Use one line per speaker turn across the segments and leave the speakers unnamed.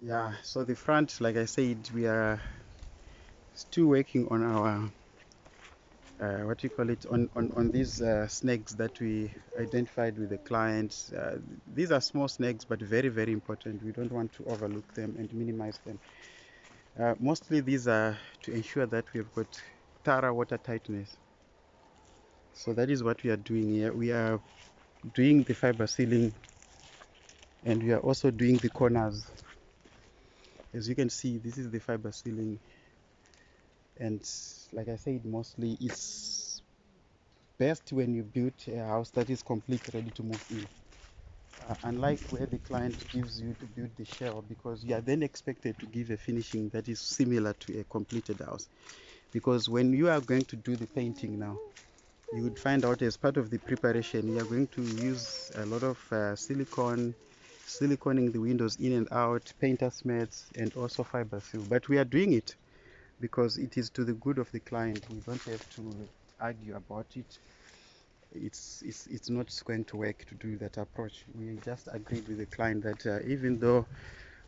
Yeah, so the front, like I said, we are still working on our what do you call it, on these snags that we identified with the clients. These are small snags, but very, very important. We don't want to overlook them and minimize them. Mostly these are to ensure that we have got thorough water tightness. So that is what we are doing here. We are doing the fiber sealing, and we are also doing the corners. As you can see, this is the fiber sealing, and like I said, mostly it's best when you build a house that is complete, ready to move in. Unlike where the client gives you to build the shell, because you are then expected to give a finishing that is similar to a completed house. Because when you are going to do the painting now, you would find out as part of the preparation, you are going to use a lot of siliconing the windows in and out, painter's mats, and also fiber seal. But we are doing it because it is to the good of the client. We don't have to argue about it. It's not going to work to do that approach. We just agreed with the client that even though,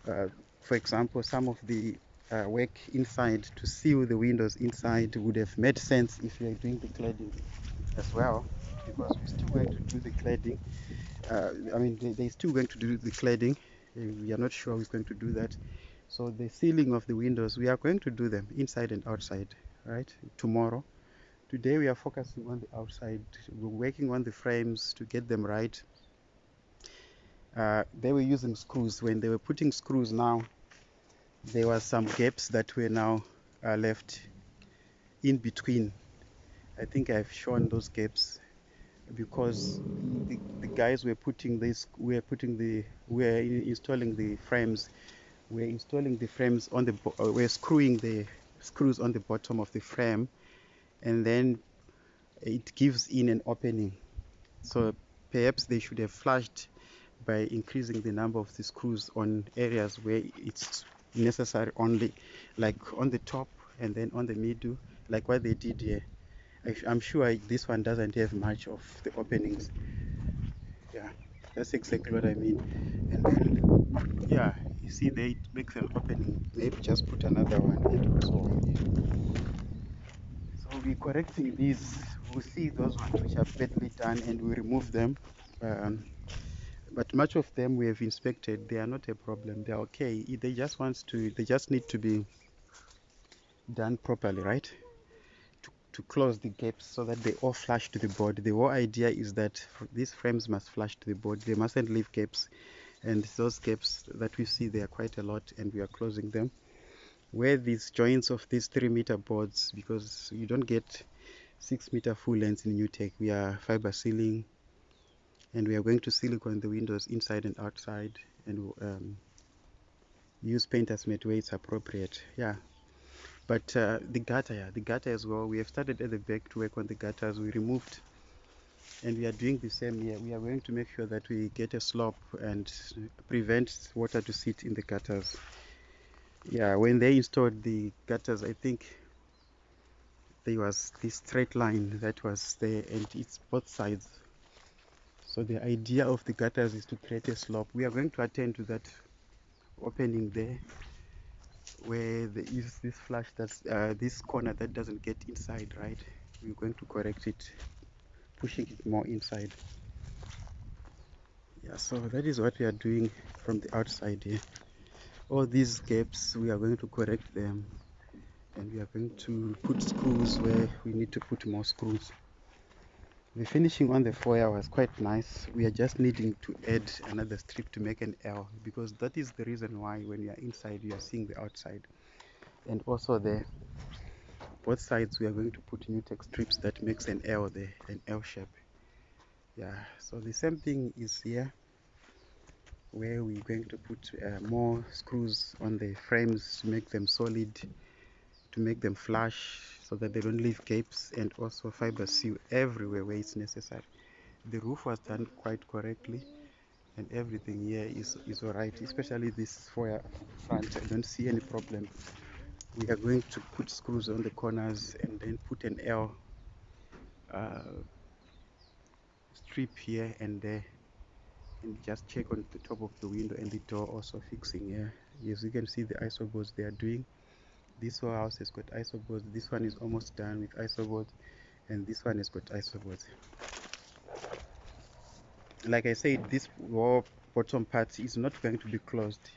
uh, for example, some of the work inside to seal the windows inside would have made sense if you are doing the cladding as well, because we're still going to do the cladding. I mean, they're still going to do the cladding. We are not sure we're going to do that. So the sealing of the windows, we are going to do them inside and outside, right? Tomorrow. Today we are focusing on the outside. We're working on the frames to get them right. They were using screws. When they were putting screws now, there were some gaps that were now left in between. I think I've shown those gaps because the guys were putting this, we're installing the frames. We're installing the frames on the, we're screwing the screws on the bottom of the frame, and then it gives in an opening. So perhaps they should have flushed by increasing the number of the screws on areas where it's necessary only, like on the top and then on the middle, like what they did here. I'm sure this one doesn't have much of the openings. Yeah, that's exactly what I mean. And then, yeah, you see there it makes an opening. Maybe just put another one and also one here. So we're correcting these. We'll see those ones which are badly done and we remove them. Um, but much of them we have inspected. They are not a problem. They are okay. They just need to be done properly, right? To close the gaps so that they all flush to the board. The whole idea is that these frames must flush to the board. They mustn't leave gaps. And those gaps that we see, they are quite a lot, and we are closing them. Where these joints of these 3-meter boards, because you don't get 6-meter full lengths in NewTek, we are fiber sealing, and we are going to silicone the windows inside and outside, and use painter's mat where it's appropriate. Yeah. But the gutter, yeah, the gutter as well. We have started at the back to work on the gutters. We removed, and we are doing the same here. We are going to make sure that we get a slope and prevent water to sit in the gutters. Yeah, when they installed the gutters, I think there was this straight line that was there, and it's both sides. So the idea of the gutters is to create a slope. We are going to attend to that opening there, where there is this flash that's this corner that doesn't get inside, right? We're going to correct it, pushing it more inside. Yeah, so that is what we are doing from the outside here. All these gaps, we are going to correct them, and we are going to put screws where we need to put more screws. The finishing on the foyer was quite nice. We are just needing to add another strip to make an L, because that is the reason why when you are inside you are seeing the outside. And also there, both sides we are going to put new text strips that makes an L there, an L shape. Yeah, so the same thing is here, where we're going to put more screws on the frames to make them solid, to make them flush so that they don't leave gaps, and also fiber seal everywhere where it's necessary. The roof was done quite correctly, and everything here is all right, especially this foyer front. I don't see any problem. We are going to put screws on the corners and then put an L uh, strip here and there, and just check on the top of the window and the door also fixing here. As you can see, the isoboards they are doing. This whole house has got isoboards. This one is almost done with isoboards, and this one has got isoboards. Like I said, this wall bottom part is not going to be closed.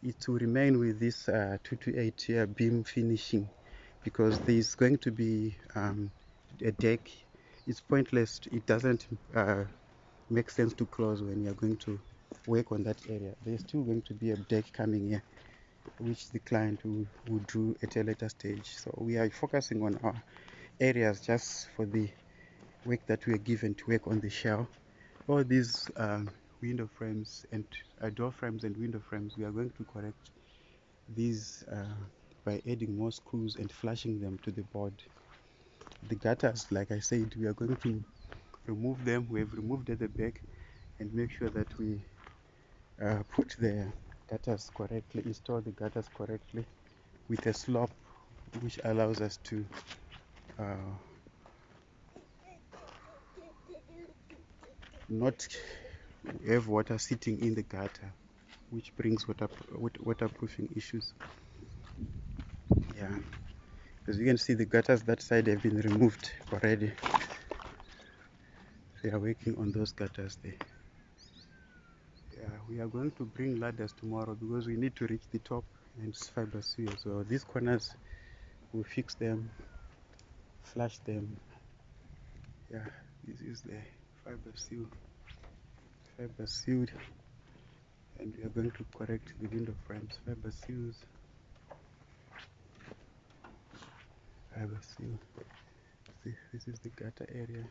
It will remain with this 228 here beam finishing, because there's going to be a deck. It's pointless. It doesn't make sense to close when you're going to work on that area. There's still going to be a deck coming here, which the client will do at a later stage. So we are focusing on our areas just for the work that we are given to work on the shell. All these window frames and door frames and window frames, we are going to correct these by adding more screws and flashing them to the board. The gutters, like I said, we are going to remove them. We have removed at the back, and make sure that we put the gutters correctly, install the gutters correctly with a slope which allows us to not have water sitting in the gutter, which brings waterproofing issues. Yeah, as you can see, the gutters that side have been removed already. We are working on those gutters there. Yeah, we are going to bring ladders tomorrow because we need to reach the top and fiber seal. So these corners, we'll fix them, flush them. Yeah, this is the fiber seal, fiber sealed, and we are going to correct the window frames. Fiber seals, fiber seal. See, this is the gutter area.